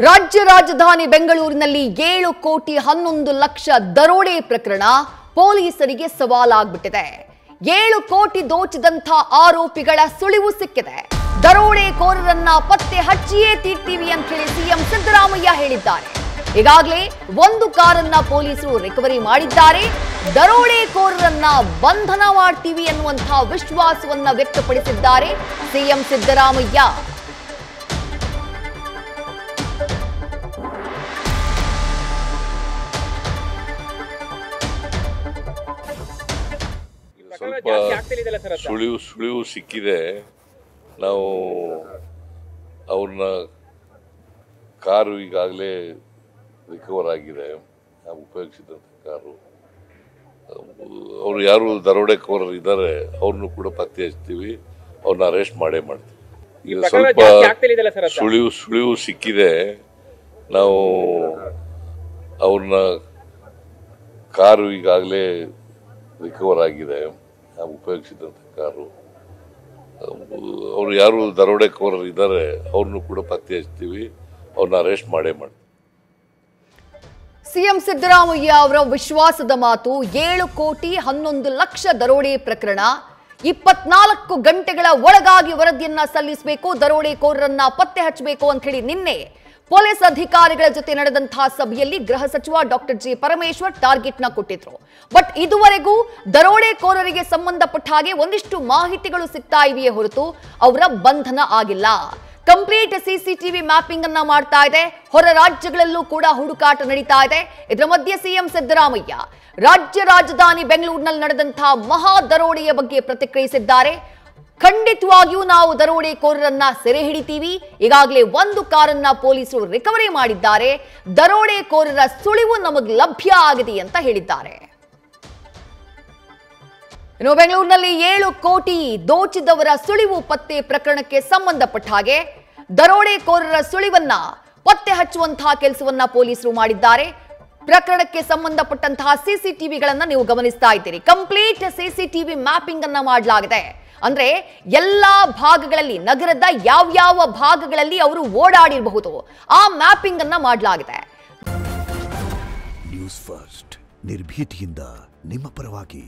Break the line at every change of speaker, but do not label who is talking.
ರಾಜ್ಯ ರಾಜಧಾನಿ ಬೆಂಗಳೂರಿನಲ್ಲಿ 7 ಕೋಟಿ 11 ಲಕ್ಷ ದರೋಡೆ ಪ್ರಕರಣ ಪೊಲೀಸರಿಗೆ ಸವಾಲಾಗ್ಬಿಟ್ಟಿದೆ. 7 ಕೋಟಿ ದೋಚಿದಂತ ಆರೋಪಿಗಳ ಸುಳಿವು ಸಿಕ್ಕಿದೆ. ದರೋಡೆಕೋರರನ್ನ ಪತ್ತೆ ಹಚ್ಚಿಯೇ ತೀರ್ತೀವಿ ಅಂತ ಹೇಳಿ ಸಿಎಂ ಸಿದ್ದರಾಮಯ್ಯ ಹೇಳಿದ್ದಾರೆ. ಈಗಾಗಲೇ ಒಂದು ಕಾರನ್ನ ಪೊಲೀಸರು ರಿಕವರಿ ಮಾಡಿದ್ದಾರೆ. ದರೋಡೆಕೋರರನ್ನ ಬಂಧನ ಮಾಡ್ತೀವಿ ಅನ್ನುವಂತ ವಿಶ್ವಾಸವನ್ನ ವ್ಯಕ್ತಪಡಿಸಿದ್ದಾರೆ ಸಿಎಂ ಸಿದ್ದರಾಮಯ್ಯ.
ಸುಳಿವು ಸಿಕ್ಕಿದೆ. ನಾವು ಅವ್ರನ್ನ ಕಾರು ಈಗಾಗಲೇ ರಿಕವರ್ ಆಗಿದೆ. ನಾವು ಉಪಯೋಗಿಸಿದಂಥ ಕಾರು. ಅವರು ಯಾರು ದರೋಡೆಕೋರರು ಇದ್ದಾರೆ ಅವ್ರನ್ನು ಕೂಡ ಪತ್ತೆ ಹಚ್ತೀವಿ, ಅವ್ರನ್ನ ಅರೆಸ್ಟ್ ಮಾಡೇ ಮಾಡ್ತೀವಿ. ಈಗ ಸ್ವಲ್ಪ ಸುಳಿವು ಸಿಕ್ಕಿದೆ. ನಾವು ಅವ್ರನ್ನ ಕಾರು ಈಗಾಗಲೇ ರಿಕವರ್ ಆಗಿದೆ. ನಾವು ಉಪಯೋಗಿಸಿದಂಥ ಕಾರು. ಅವರು ಯಾರು ದರೋಡೆಕೋರರು ಇದ್ದಾರೆ ಅವ್ರನ್ನು ಕೂಡ ಪತ್ತೆ ಹಚ್ತೀವಿ, ಅವ್ರನ್ನ ಅರೆಸ್ಟ್ ಮಾಡೇ ಮಾಡ್ತೀವಿ.
ಸಿಎಂ ಸಿದ್ದರಾಮಯ್ಯ ಅವರ ವಿಶ್ವಾಸದ ಮಾತು. 7 ಕೋಟಿ 11 ಲಕ್ಷ ದರೋಡೆ ಪ್ರಕರಣ 24 ಗಂಟೆಗಳ ಒಳಗಾಗಿ ವರದಿಯನ್ನ ಸಲ್ಲಿಸಬೇಕು, ದರೋಡೆಕೋರರನ್ನ ಪತ್ತೆ ಹಚ್ಚಬೇಕು ಅಂತ ಹೇಳಿ ನಿನ್ನೆ ಪೊಲೀಸ್ ಅಧಿಕಾರಿಗಳ ಜೊತೆ ನಡೆದಂತಹ ಸಭೆಯಲ್ಲಿ ಗೃಹ ಸಚಿವ ಡಾಕ್ಟರ್ ಜಿ ಪರಮೇಶ್ವರ್ ಟಾರ್ಗೆಟ್ ನ ಕೊಟ್ಟಿದ್ರು. ಬಟ್ ಇದುವರೆಗೂ ದರೋಡೆಕೋರರಿಗೆ ಸಂಬಂಧಪಟ್ಟ ಹಾಗೆ ಒಂದಿಷ್ಟು ಮಾಹಿತಿಗಳು ಸಿಗ್ತಾ ಇವೆಯೇ ಹೊರತು ಅವರ ಬಂಧನ ಆಗಿಲ್ಲ. ಕಂಪ್ಲೀಟ್ ಸಿಸಿಟಿವಿ ಮ್ಯಾಪಿಂಗ್ ಅನ್ನ ಮಾಡ್ತಾ ಇದೆ. ಹೊರ ರಾಜ್ಯಗಳಲ್ಲೂ ಕೂಡ ಹುಡುಕಾಟ ನಡೀತಾ ಇದೆ. ಇದರ ಮಧ್ಯೆ ಸಿಎಂ ಸಿದ್ದರಾಮಯ್ಯ ರಾಜ್ಯ ರಾಜಧಾನಿ ಬೆಂಗಳೂರಿನಲ್ಲಿ ನಡೆದಂತಹ ಮಹಾ ದರೋಡೆಯ ಬಗ್ಗೆ ಪ್ರತಿಕ್ರಿಯಿಸಿದ್ದಾರೆ. ಖಂಡಿತವಾಗಿಯೂ ನಾವು ದರೋಡೆಕೋರರನ್ನ ಸೆರೆ ಹಿಡಿತೀವಿ. ಈಗಾಗಲೇ ಒಂದು ಕಾರನ್ನ ಪೊಲೀಸರು ರಿಕವರಿ ಮಾಡಿದ್ದಾರೆ. ದರೋಡೆಕೋರರ ಸುಳಿವು ನಮಗೆ ಲಭ್ಯ ಆಗಿದೆ ಅಂತ ಹೇಳಿದ್ದಾರೆ. ಇನ್ನು ಬೆಂಗಳೂರಿನಲ್ಲಿ 7 ಕೋಟಿ ದೋಚಿದವರ ಸುಳಿವು ಪತ್ತೆ ಪ್ರಕರಣಕ್ಕೆ ಸಂಬಂಧಪಟ್ಟ ಹಾಗೆ ದರೋಡೆಕೋರರ ಸುಳಿವನ್ನ ಪತ್ತೆ ಹಚ್ಚುವಂತಹ ಕೆಲಸವನ್ನ ಪೊಲೀಸರು ಮಾಡಿದ್ದಾರೆ. ಪ್ರಕರಣಕ್ಕೆ ಸಂಬಂಧಪಟ್ಟಂತಹ ಸಿಸಿಟಿವಿಗಳನ್ನ ನೀವು ಗಮನಿಸ್ತಾ ಇದ್ದೀರಿ. ಕಂಪ್ಲೀಟ್ ಸಿಸಿಟಿವಿ ಮ್ಯಾಪಿಂಗ್ ಅನ್ನ ಮಾಡಲಾಗಿದೆ. ಅಂದ್ರೆ ಎಲ್ಲಾ ಭಾಗಗಳಲ್ಲಿ, ನಗರದ ಯಾವ್ಯಾವ ಭಾಗಗಳಲ್ಲಿ ಅವರು ಓಡಾಡಿರಬಹುದು ಆ ಮ್ಯಾಪಿಂಗ್ ಅನ್ನ ಮಾಡಲಾಗಿದೆ.
ನ್ಯೂಸ್ ಫಸ್ಟ್ ನಿರ್ಭೀತಿಯಿಂದ ನಿಮ್ಮ ಪರವಾಗಿ.